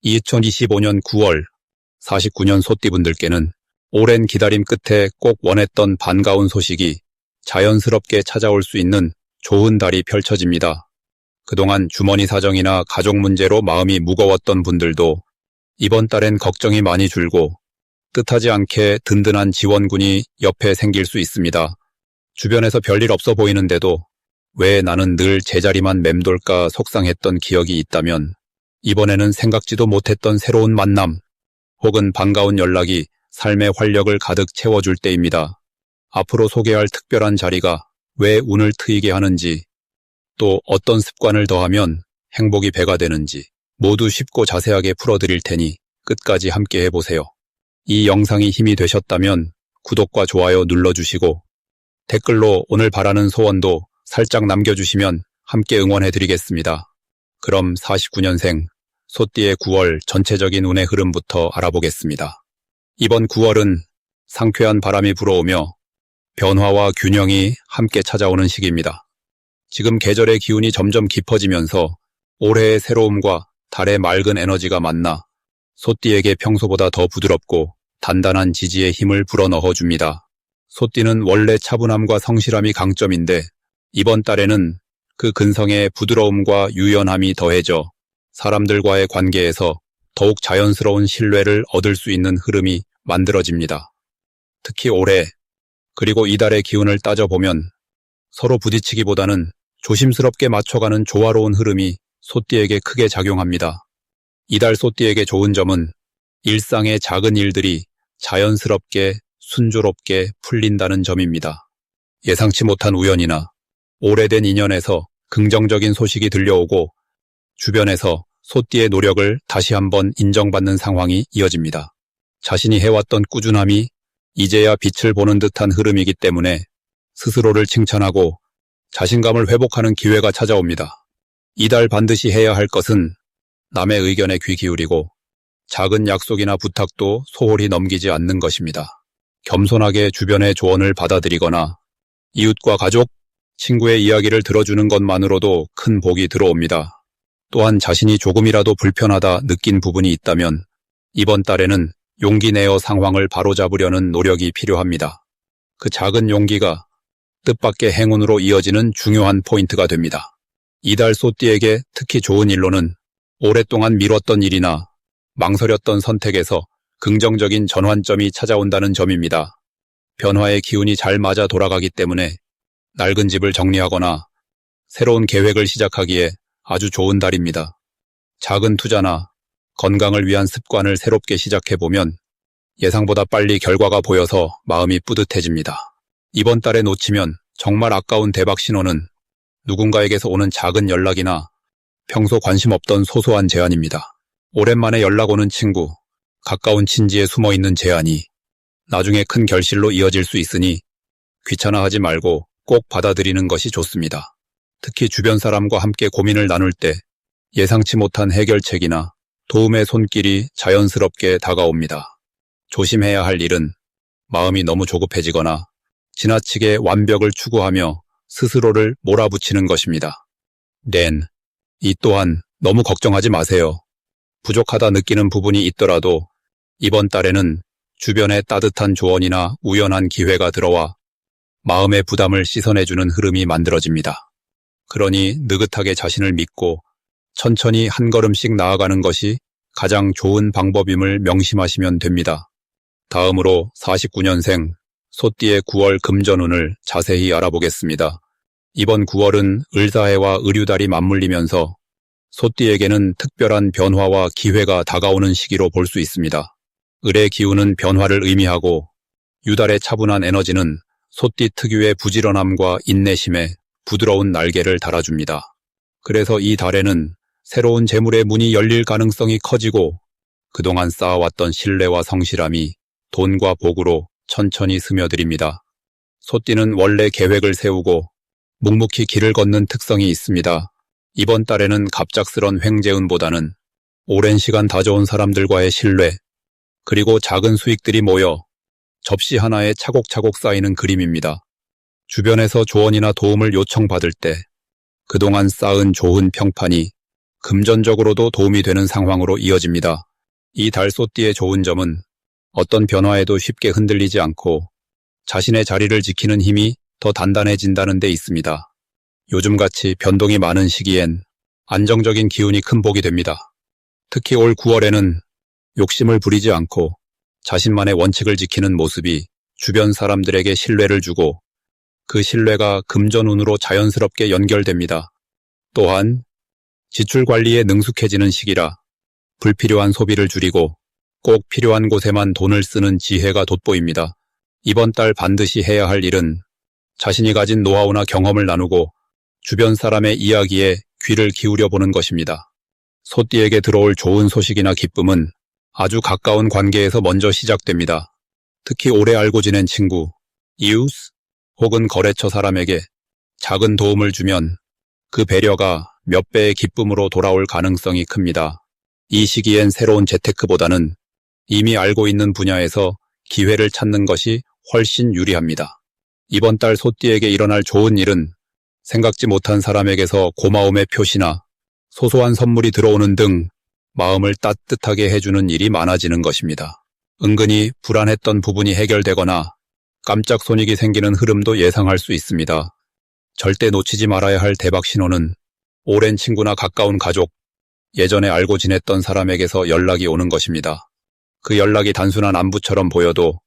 2025년 9월 49년 소띠분들께는 오랜 기다림 끝에 꼭 원했던 반가운 소식이 자연스럽게 찾아올 수 있는 좋은 달이 펼쳐집니다. 그동안 주머니 사정이나 가족 문제로 마음이 무거웠던 분들도 이번 달엔 걱정이 많이 줄고 뜻하지 않게 든든한 지원군이 옆에 생길 수 있습니다. 주변에서 별일 없어 보이는데도 왜 나는 늘 제자리만 맴돌까 속상했던 기억이 있다면 이번에는 생각지도 못했던 새로운 만남 혹은 반가운 연락이 삶의 활력을 가득 채워줄 때입니다. 앞으로 소개할 특별한 자리가 왜 운을 트이게 하는지, 또 어떤 습관을 더하면 행복이 배가 되는지 모두 쉽고 자세하게 풀어드릴 테니 끝까지 함께 해보세요. 이 영상이 힘이 되셨다면 구독과 좋아요 눌러주시고 댓글로 오늘 바라는 소원도 살짝 남겨주시면 함께 응원해드리겠습니다. 그럼 49년생 소띠의 9월 전체적인 운의 흐름부터 알아보겠습니다. 이번 9월은 상쾌한 바람이 불어오며 변화와 균형이 함께 찾아오는 시기입니다. 지금 계절의 기운이 점점 깊어지면서 올해의 새로움과 달의 맑은 에너지가 만나 소띠에게 평소보다 더 부드럽고 단단한 지지의 힘을 불어넣어줍니다. 소띠는 원래 차분함과 성실함이 강점인데 이번 달에는 그 근성의 부드러움과 유연함이 더해져 사람들과의 관계에서 더욱 자연스러운 신뢰를 얻을 수 있는 흐름이 만들어집니다. 특히 올해 그리고 이달의 기운을 따져보면 서로 부딪히기보다는 조심스럽게 맞춰가는 조화로운 흐름이 소띠에게 크게 작용합니다. 이달 소띠에게 좋은 점은 일상의 작은 일들이 자연스럽게 순조롭게 풀린다는 점입니다. 예상치 못한 우연이나 오래된 인연에서 긍정적인 소식이 들려오고 주변에서 소띠의 노력을 다시 한번 인정받는 상황이 이어집니다. 자신이 해왔던 꾸준함이 이제야 빛을 보는 듯한 흐름이기 때문에 스스로를 칭찬하고 자신감을 회복하는 기회가 찾아옵니다. 이달 반드시 해야 할 것은 남의 의견에 귀 기울이고 작은 약속이나 부탁도 소홀히 넘기지 않는 것입니다. 겸손하게 주변의 조언을 받아들이거나 이웃과 가족, 친구의 이야기를 들어주는 것만으로도 큰 복이 들어옵니다. 또한 자신이 조금이라도 불편하다 느낀 부분이 있다면 이번 달에는 용기 내어 상황을 바로잡으려는 노력이 필요합니다. 그 작은 용기가 뜻밖의 행운으로 이어지는 중요한 포인트가 됩니다. 이달 소띠에게 특히 좋은 일로는 오랫동안 미뤘던 일이나 망설였던 선택에서 긍정적인 전환점이 찾아온다는 점입니다. 변화의 기운이 잘 맞아 돌아가기 때문에 낡은 집을 정리하거나 새로운 계획을 시작하기에 아주 좋은 달입니다. 작은 투자나 건강을 위한 습관을 새롭게 시작해보면 예상보다 빨리 결과가 보여서 마음이 뿌듯해집니다. 이번 달에 놓치면 정말 아까운 대박 신호는 누군가에게서 오는 작은 연락이나 평소 관심 없던 소소한 제안입니다. 오랜만에 연락 오는 친구, 가까운 친지에 숨어있는 제안이 나중에 큰 결실로 이어질 수 있으니 귀찮아하지 말고 꼭 받아들이는 것이 좋습니다. 특히 주변 사람과 함께 고민을 나눌 때 예상치 못한 해결책이나 도움의 손길이 자연스럽게 다가옵니다. 조심해야 할 일은 마음이 너무 조급해지거나 지나치게 완벽을 추구하며 스스로를 몰아붙이는 것입니다. 이 또한 너무 걱정하지 마세요. 부족하다 느끼는 부분이 있더라도 이번 달에는 주변의 따뜻한 조언이나 우연한 기회가 들어와 마음의 부담을 씻어내주는 흐름이 만들어집니다. 그러니 느긋하게 자신을 믿고 천천히 한 걸음씩 나아가는 것이 가장 좋은 방법임을 명심하시면 됩니다. 다음으로 49년생 소띠의 9월 금전운을 자세히 알아보겠습니다. 이번 9월은 을사해와 을유달이 맞물리면서 소띠에게는 특별한 변화와 기회가 다가오는 시기로 볼 수 있습니다. 을의 기운은 변화를 의미하고 유달의 차분한 에너지는 소띠 특유의 부지런함과 인내심에 부드러운 날개를 달아줍니다. 그래서 이 달에는 새로운 재물의 문이 열릴 가능성이 커지고 그동안 쌓아왔던 신뢰와 성실함이 돈과 복으로 천천히 스며들입니다. 소띠는 원래 계획을 세우고 묵묵히 길을 걷는 특성이 있습니다. 이번 달에는 갑작스런 횡재운보다는 오랜 시간 다져온 사람들과의 신뢰, 그리고 작은 수익들이 모여 접시 하나에 차곡차곡 쌓이는 그림입니다. 주변에서 조언이나 도움을 요청받을 때 그동안 쌓은 좋은 평판이 금전적으로도 도움이 되는 상황으로 이어집니다. 이 달 소띠의 좋은 점은 어떤 변화에도 쉽게 흔들리지 않고 자신의 자리를 지키는 힘이 더 단단해진다는 데 있습니다. 요즘같이 변동이 많은 시기엔 안정적인 기운이 큰 복이 됩니다. 특히 올 9월에는 욕심을 부리지 않고 자신만의 원칙을 지키는 모습이 주변 사람들에게 신뢰를 주고 그 신뢰가 금전운으로 자연스럽게 연결됩니다. 또한 지출 관리에 능숙해지는 시기라 불필요한 소비를 줄이고 꼭 필요한 곳에만 돈을 쓰는 지혜가 돋보입니다. 이번 달 반드시 해야 할 일은 자신이 가진 노하우나 경험을 나누고 주변 사람의 이야기에 귀를 기울여 보는 것입니다. 소띠에게 들어올 좋은 소식이나 기쁨은 아주 가까운 관계에서 먼저 시작됩니다. 특히 오래 알고 지낸 친구, 이웃 혹은 거래처 사람에게 작은 도움을 주면 그 배려가 몇 배의 기쁨으로 돌아올 가능성이 큽니다. 이 시기엔 새로운 재테크보다는 이미 알고 있는 분야에서 기회를 찾는 것이 훨씬 유리합니다. 이번 달 소띠에게 일어날 좋은 일은 생각지 못한 사람에게서 고마움의 표시나 소소한 선물이 들어오는 등 마음을 따뜻하게 해주는 일이 많아지는 것입니다. 은근히 불안했던 부분이 해결되거나 깜짝 손익이 생기는 흐름도 예상할 수 있습니다. 절대 놓치지 말아야 할 대박 신호는 오랜 친구나 가까운 가족, 예전에 알고 지냈던 사람에게서 연락이 오는 것입니다. 그 연락이 단순한 안부처럼 보여도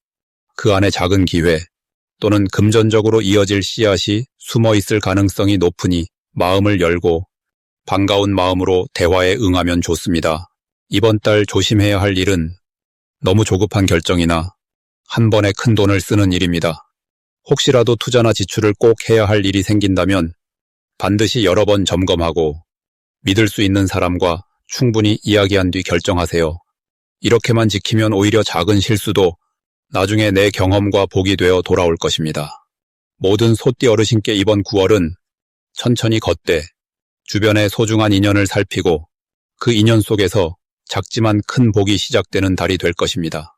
그 안에 작은 기회 또는 금전적으로 이어질 씨앗이 숨어 있을 가능성이 높으니 마음을 열고 반가운 마음으로 대화에 응하면 좋습니다. 이번 달 조심해야 할 일은 너무 조급한 결정이나 한 번에 큰 돈을 쓰는 일입니다. 혹시라도 투자나 지출을 꼭 해야 할 일이 생긴다면 반드시 여러 번 점검하고 믿을 수 있는 사람과 충분히 이야기한 뒤 결정하세요. 이렇게만 지키면 오히려 작은 실수도 나중에 내 경험과 복이 되어 돌아올 것입니다. 모든 소띠 어르신께 이번 9월은 천천히 걷되 주변의 소중한 인연을 살피고 그 인연 속에서 작지만 큰 복이 시작되는 달이 될 것입니다.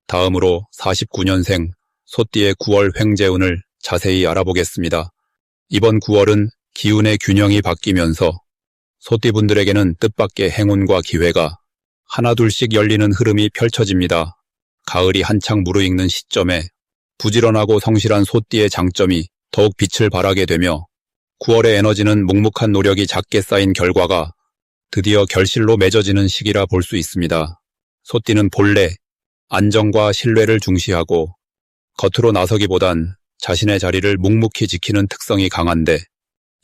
다음으로 49년생 소띠의 9월 횡재운을 자세히 알아보겠습니다. 이번 9월은 기운의 균형이 바뀌면서 소띠분들에게는 뜻밖의 행운과 기회가 하나둘씩 열리는 흐름이 펼쳐집니다. 가을이 한창 무르익는 시점에 부지런하고 성실한 소띠의 장점이 더욱 빛을 발하게 되며 9월의 에너지는 묵묵한 노력이 작게 쌓인 결과가 드디어 결실로 맺어지는 시기라 볼 수 있습니다. 소띠는 본래 안정과 신뢰를 중시하고 겉으로 나서기보단 자신의 자리를 묵묵히 지키는 특성이 강한데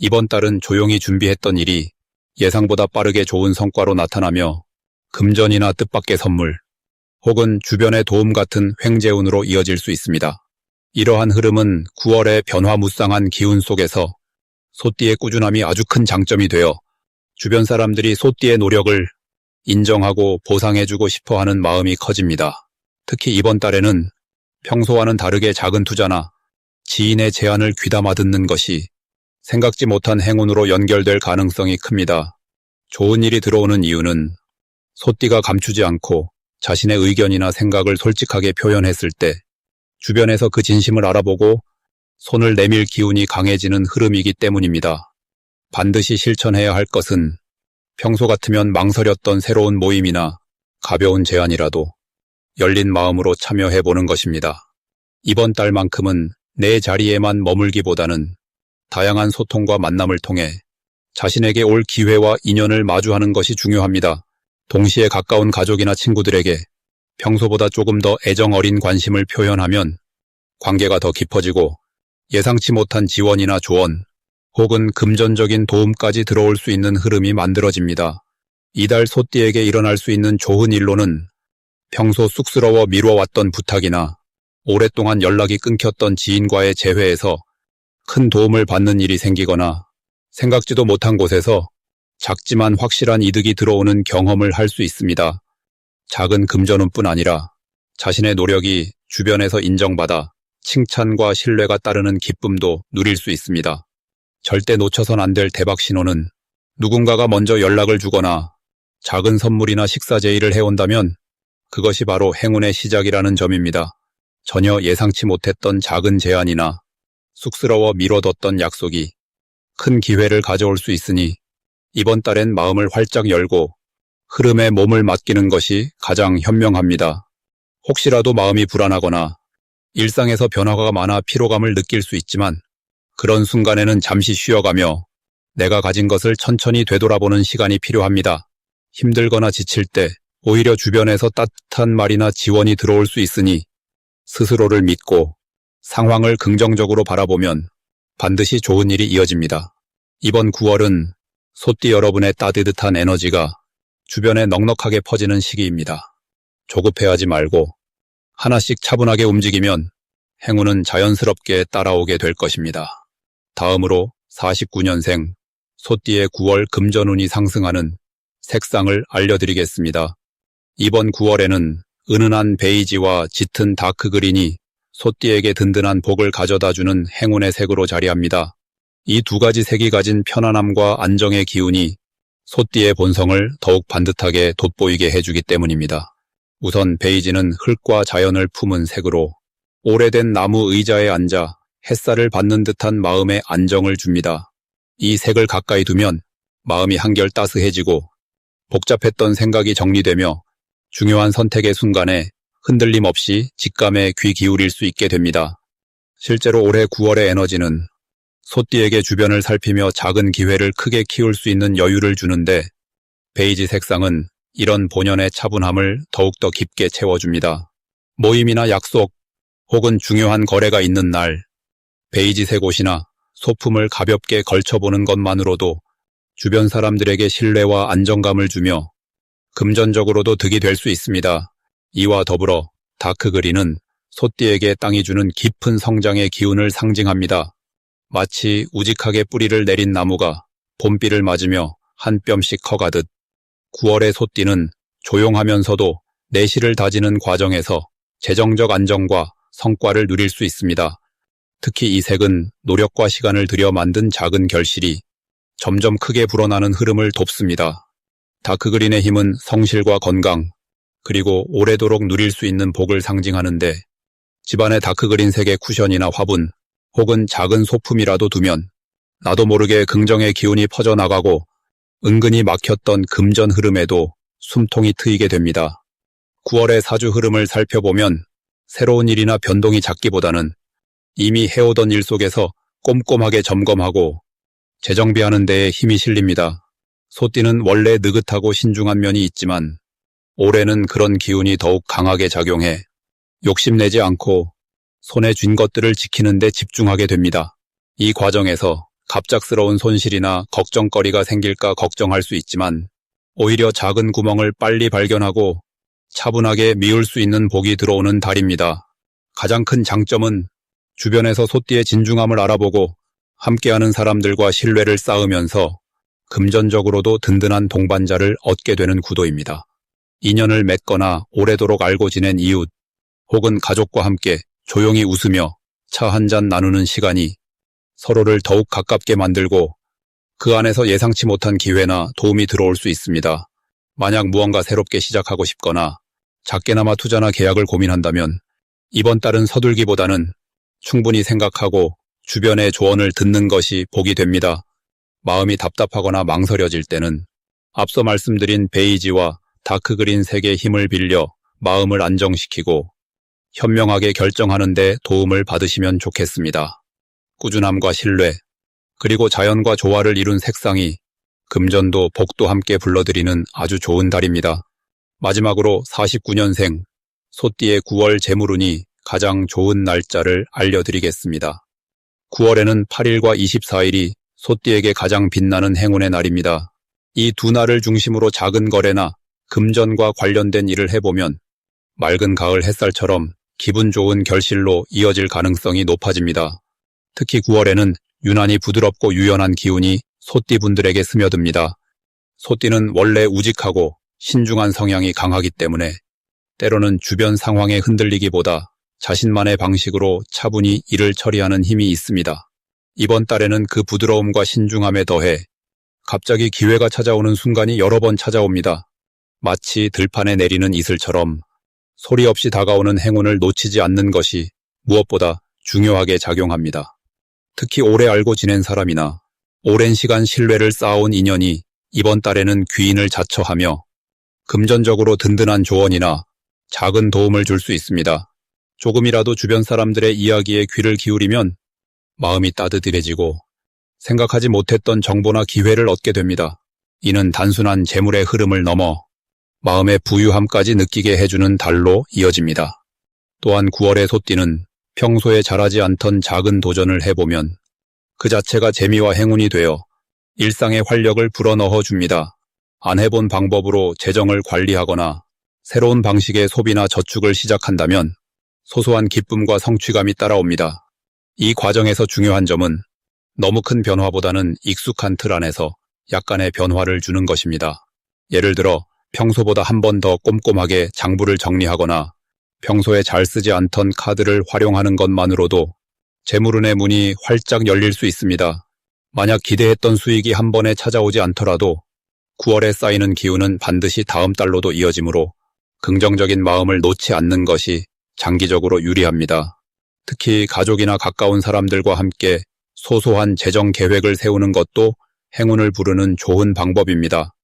이번 달은 조용히 준비했던 일이 예상보다 빠르게 좋은 성과로 나타나며 금전이나 뜻밖의 선물 혹은 주변의 도움 같은 횡재운으로 이어질 수 있습니다. 이러한 흐름은 9월의 변화무쌍한 기운 속에서 소띠의 꾸준함이 아주 큰 장점이 되어 주변 사람들이 소띠의 노력을 인정하고 보상해주고 싶어하는 마음이 커집니다. 특히 이번 달에는 평소와는 다르게 작은 투자나 지인의 제안을 귀담아 듣는 것이 생각지 못한 행운으로 연결될 가능성이 큽니다. 좋은 일이 들어오는 이유는 소띠가 감추지 않고 자신의 의견이나 생각을 솔직하게 표현했을 때 주변에서 그 진심을 알아보고 손을 내밀 기운이 강해지는 흐름이기 때문입니다. 반드시 실천해야 할 것은 평소 같으면 망설였던 새로운 모임이나 가벼운 제안이라도 열린 마음으로 참여해보는 것입니다. 이번 달만큼은 내 자리에만 머물기보다는 다양한 소통과 만남을 통해 자신에게 올 기회와 인연을 마주하는 것이 중요합니다. 동시에 가까운 가족이나 친구들에게 평소보다 조금 더 애정 어린 관심을 표현하면 관계가 더 깊어지고 예상치 못한 지원이나 조언 혹은 금전적인 도움까지 들어올 수 있는 흐름이 만들어집니다. 이달 소띠에게 일어날 수 있는 좋은 일로는 평소 쑥스러워 미뤄왔던 부탁이나 오랫동안 연락이 끊겼던 지인과의 재회에서 큰 도움을 받는 일이 생기거나 생각지도 못한 곳에서 작지만 확실한 이득이 들어오는 경험을 할 수 있습니다. 작은 금전운뿐 아니라 자신의 노력이 주변에서 인정받아 칭찬과 신뢰가 따르는 기쁨도 누릴 수 있습니다. 절대 놓쳐선 안 될 대박 신호는 누군가가 먼저 연락을 주거나 작은 선물이나 식사 제의를 해온다면 그것이 바로 행운의 시작이라는 점입니다. 전혀 예상치 못했던 작은 제안이나 쑥스러워 미뤄뒀던 약속이 큰 기회를 가져올 수 있으니 이번 달엔 마음을 활짝 열고 흐름에 몸을 맡기는 것이 가장 현명합니다. 혹시라도 마음이 불안하거나 일상에서 변화가 많아 피로감을 느낄 수 있지만 그런 순간에는 잠시 쉬어가며 내가 가진 것을 천천히 되돌아보는 시간이 필요합니다. 힘들거나 지칠 때 오히려 주변에서 따뜻한 말이나 지원이 들어올 수 있으니 스스로를 믿고 상황을 긍정적으로 바라보면 반드시 좋은 일이 이어집니다. 이번 9월은 소띠 여러분의 따뜻한 에너지가 주변에 넉넉하게 퍼지는 시기입니다. 조급해하지 말고 하나씩 차분하게 움직이면 행운은 자연스럽게 따라오게 될 것입니다. 다음으로 49년생 소띠의 9월 금전운이 상승하는 색상을 알려드리겠습니다. 이번 9월에는 은은한 베이지와 짙은 다크그린이 소띠에게 든든한 복을 가져다주는 행운의 색으로 자리합니다. 이 두 가지 색이 가진 편안함과 안정의 기운이 소띠의 본성을 더욱 반듯하게 돋보이게 해주기 때문입니다. 우선 베이지는 흙과 자연을 품은 색으로 오래된 나무 의자에 앉아 햇살을 받는 듯한 마음의 안정을 줍니다. 이 색을 가까이 두면 마음이 한결 따스해지고 복잡했던 생각이 정리되며 중요한 선택의 순간에 흔들림 없이 직감에 귀 기울일 수 있게 됩니다. 실제로 올해 9월의 에너지는 소띠에게 주변을 살피며 작은 기회를 크게 키울 수 있는 여유를 주는데 베이지 색상은 이런 본연의 차분함을 더욱더 깊게 채워줍니다. 모임이나 약속 혹은 중요한 거래가 있는 날 베이지색 옷이나 소품을 가볍게 걸쳐보는 것만으로도 주변 사람들에게 신뢰와 안정감을 주며 금전적으로도 득이 될 수 있습니다. 이와 더불어 다크그린은 소띠에게 땅이 주는 깊은 성장의 기운을 상징합니다. 마치 우직하게 뿌리를 내린 나무가 봄비를 맞으며 한 뼘씩 커가듯 9월의 소띠는 조용하면서도 내실을 다지는 과정에서 재정적 안정과 성과를 누릴 수 있습니다. 특히 이 색은 노력과 시간을 들여 만든 작은 결실이 점점 크게 불어나는 흐름을 돕습니다. 다크그린의 힘은 성실과 건강, 그리고 오래도록 누릴 수 있는 복을 상징하는데 집안에 다크그린 색의 쿠션이나 화분 혹은 작은 소품이라도 두면 나도 모르게 긍정의 기운이 퍼져나가고 은근히 막혔던 금전 흐름에도 숨통이 트이게 됩니다. 9월의 사주 흐름을 살펴보면 새로운 일이나 변동이 작기보다는 이미 해오던 일 속에서 꼼꼼하게 점검하고 재정비하는 데에 힘이 실립니다. 소띠는 원래 느긋하고 신중한 면이 있지만 올해는 그런 기운이 더욱 강하게 작용해 욕심내지 않고 손에 쥔 것들을 지키는 데 집중하게 됩니다. 이 과정에서 갑작스러운 손실이나 걱정거리가 생길까 걱정할 수 있지만 오히려 작은 구멍을 빨리 발견하고 차분하게 미울 수 있는 복이 들어오는 달입니다. 가장 큰 장점은 주변에서 소띠의 진중함을 알아보고 함께하는 사람들과 신뢰를 쌓으면서 금전적으로도 든든한 동반자를 얻게 되는 구도입니다. 인연을 맺거나 오래도록 알고 지낸 이웃 혹은 가족과 함께 조용히 웃으며 차 한 잔 나누는 시간이 서로를 더욱 가깝게 만들고 그 안에서 예상치 못한 기회나 도움이 들어올 수 있습니다. 만약 무언가 새롭게 시작하고 싶거나 작게나마 투자나 계약을 고민한다면 이번 달은 서둘기보다는 충분히 생각하고 주변의 조언을 듣는 것이 복이 됩니다. 마음이 답답하거나 망설여질 때는 앞서 말씀드린 베이지와 다크그린 색의 힘을 빌려 마음을 안정시키고 현명하게 결정하는 데 도움을 받으시면 좋겠습니다. 꾸준함과 신뢰, 그리고 자연과 조화를 이룬 색상이 금전도 복도 함께 불러들이는 아주 좋은 달입니다. 마지막으로 49년생 소띠의 9월 재물운이 가장 좋은 날짜를 알려드리겠습니다. 9월에는 8일과 24일이 소띠에게 가장 빛나는 행운의 날입니다. 이 두 날을 중심으로 작은 거래나 금전과 관련된 일을 해보면 맑은 가을 햇살처럼 기분 좋은 결실로 이어질 가능성이 높아집니다. 특히 9월에는 유난히 부드럽고 유연한 기운이 소띠분들에게 스며듭니다. 소띠는 원래 우직하고 신중한 성향이 강하기 때문에 때로는 주변 상황에 흔들리기보다 자신만의 방식으로 차분히 일을 처리하는 힘이 있습니다. 이번 달에는 그 부드러움과 신중함에 더해 갑자기 기회가 찾아오는 순간이 여러 번 찾아옵니다. 마치 들판에 내리는 이슬처럼 소리 없이 다가오는 행운을 놓치지 않는 것이 무엇보다 중요하게 작용합니다. 특히 오래 알고 지낸 사람이나 오랜 시간 신뢰를 쌓아온 인연이 이번 달에는 귀인을 자처하며 금전적으로 든든한 조언이나 작은 도움을 줄 수 있습니다. 조금이라도 주변 사람들의 이야기에 귀를 기울이면 마음이 따뜻해지고 생각하지 못했던 정보나 기회를 얻게 됩니다. 이는 단순한 재물의 흐름을 넘어 마음의 부유함까지 느끼게 해주는 달로 이어집니다. 또한 9월의 소띠는 평소에 잘하지 않던 작은 도전을 해보면 그 자체가 재미와 행운이 되어 일상의 활력을 불어넣어 줍니다. 안 해본 방법으로 재정을 관리하거나 새로운 방식의 소비나 저축을 시작한다면 소소한 기쁨과 성취감이 따라옵니다. 이 과정에서 중요한 점은 너무 큰 변화보다는 익숙한 틀 안에서 약간의 변화를 주는 것입니다. 예를 들어 평소보다 한 번 더 꼼꼼하게 장부를 정리하거나 평소에 잘 쓰지 않던 카드를 활용하는 것만으로도 재물운의 문이 활짝 열릴 수 있습니다. 만약 기대했던 수익이 한 번에 찾아오지 않더라도 9월에 쌓이는 기운은 반드시 다음 달로도 이어지므로 긍정적인 마음을 놓지 않는 것이 장기적으로 유리합니다. 특히 가족이나 가까운 사람들과 함께 소소한 재정 계획을 세우는 것도 행운을 부르는 좋은 방법입니다.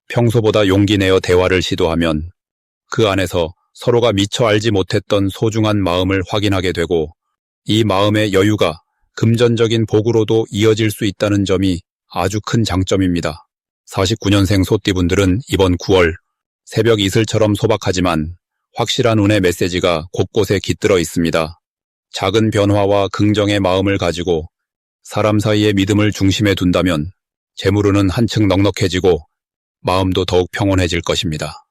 평소보다 용기 내어 대화를 시도하면 그 안에서 서로가 미처 알지 못했던 소중한 마음을 확인하게 되고 이 마음의 여유가 금전적인 복으로도 이어질 수 있다는 점이 아주 큰 장점입니다. 49년생 소띠분들은 이번 9월 새벽 이슬처럼 소박하지만 확실한 운의 메시지가 곳곳에 깃들어 있습니다. 작은 변화와 긍정의 마음을 가지고 사람 사이의 믿음을 중심에 둔다면 재물운은 한층 넉넉해지고 마음도 더욱 평온해질 것입니다.